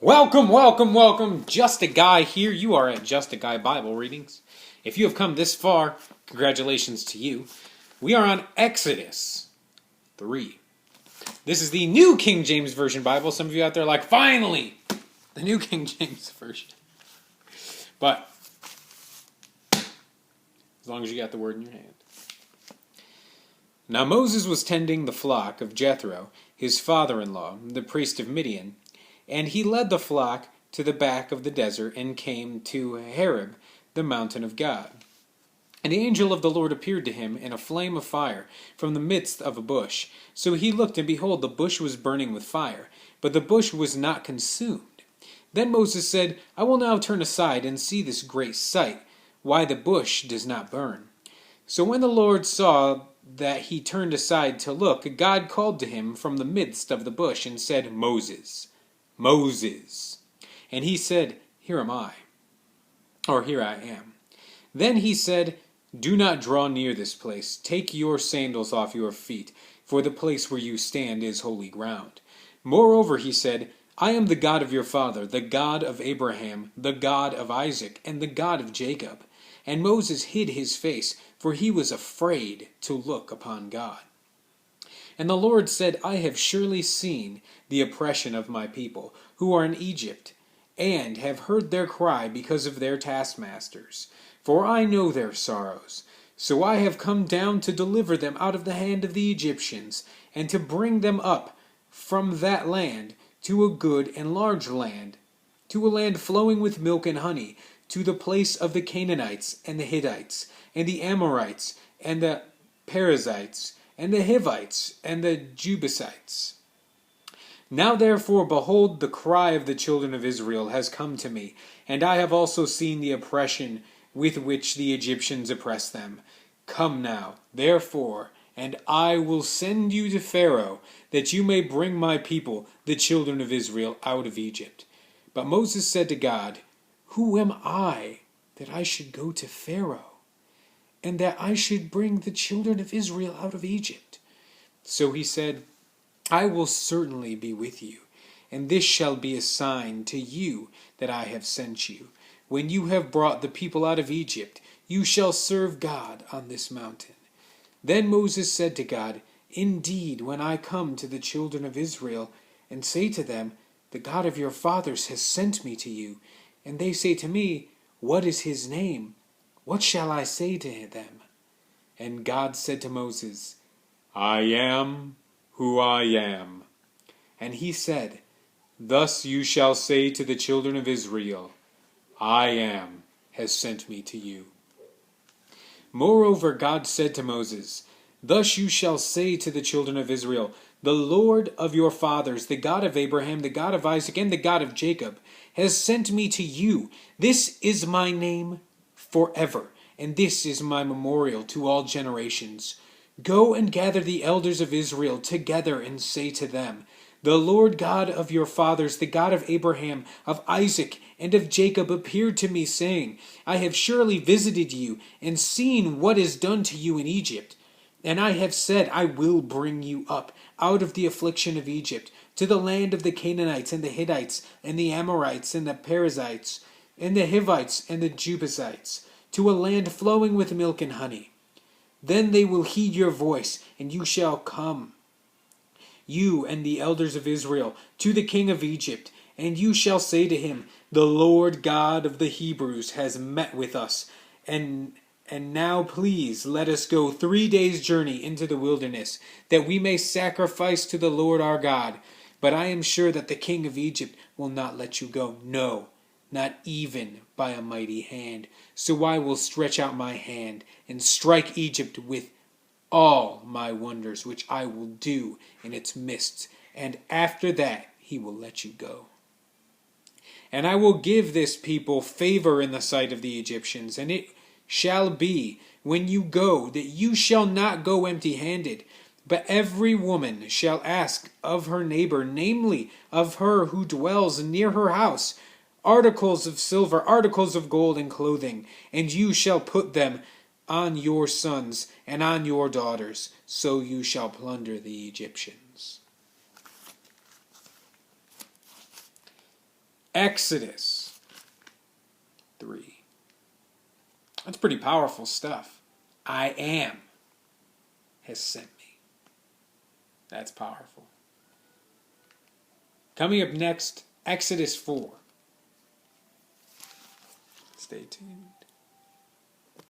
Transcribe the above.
Welcome, welcome, welcome. Just a Guy here. You are at Just a Guy Bible Readings. If you have come this far, congratulations to you. We are on Exodus 3. This is the New King James Version Bible. Some of you out there are like, finally, the New King James Version. But as long as you got the word in your hand. Now Moses was tending the flock of Jethro, his father-in-law, the priest of Midian, and he led the flock to the back of the desert and came to Horeb, the mountain of God. And the angel of the Lord appeared to him in a flame of fire from the midst of a bush. So he looked, and behold, the bush was burning with fire, but the bush was not consumed. Then Moses said, I will now turn aside and see this great sight, why the bush does not burn. So when the Lord saw that he turned aside to look, God called to him from the midst of the bush and said, Moses, Moses. And he said, Here am I, or here I am. Then he said, Do not draw near this place. Take your sandals off your feet, for the place where you stand is holy ground. Moreover, he said, I am the God of your father, the God of Abraham, the God of Isaac, and the God of Jacob. And Moses hid his face, for he was afraid to look upon God. And the Lord said, I have surely seen the oppression of my people, who are in Egypt, and have heard their cry because of their taskmasters. For I know their sorrows. So I have come down to deliver them out of the hand of the Egyptians, and to bring them up from that land to a good and large land, to a land flowing with milk and honey, to the place of the Canaanites, and the Hittites, and the Amorites, and the Perizzites, and the Hivites, and the Jebusites. Now therefore, behold, the cry of the children of Israel has come to me, and I have also seen the oppression with which the Egyptians oppress them. Come now, therefore, and I will send you to Pharaoh, that you may bring my people, the children of Israel, out of Egypt. But Moses said to God, Who am I, that I should go to Pharaoh, and that I should bring the children of Israel out of Egypt? So he said, I will certainly be with you, and this shall be a sign to you that I have sent you. When you have brought the people out of Egypt, you shall serve God on this mountain. Then Moses said to God, Indeed, when I come to the children of Israel, and say to them, The God of your fathers has sent me to you, and they say to me, What is his name? What shall I say to them? And God said to Moses, I am who I am. And he said, Thus you shall say to the children of Israel, I am has sent me to you. Moreover, God said to Moses, Thus you shall say to the children of Israel, The Lord of your fathers, the God of Abraham, the God of Isaac, and the God of Jacob, has sent me to you. This is my name forever, and this is my memorial to all generations. Go and gather the elders of Israel together and say to them, The Lord God of your fathers, the God of Abraham, of Isaac, and of Jacob appeared to me, saying, I have surely visited you and seen what is done to you in Egypt. And I have said, I will bring you up out of the affliction of Egypt, to the land of the Canaanites, and the Hittites, and the Amorites, and the Perizzites, and the Hivites, and the Jebusites, to a land flowing with milk and honey. Then they will heed your voice, and you shall come, you and the elders of Israel, to the king of Egypt, and you shall say to him, The Lord God of the Hebrews has met with us, and now please let us go 3 days' journey into the wilderness, that we may sacrifice to the Lord our God. But I am sure that the king of Egypt will not let you go, no, not even by a mighty hand. So I will stretch out my hand and strike Egypt with all my wonders, which I will do in its midst, and after that he will let you go. And I will give this people favor in the sight of the Egyptians, and it shall be, when you go, that you shall not go empty-handed, but every woman shall ask of her neighbor, namely of her who dwells near her house, articles of silver, articles of gold, and clothing, and you shall put them on your sons and on your daughters, so you shall plunder the Egyptians. Exodus 3. That's pretty powerful stuff. I am has sent me. That's powerful. Coming up next, Exodus 4. Stay tuned.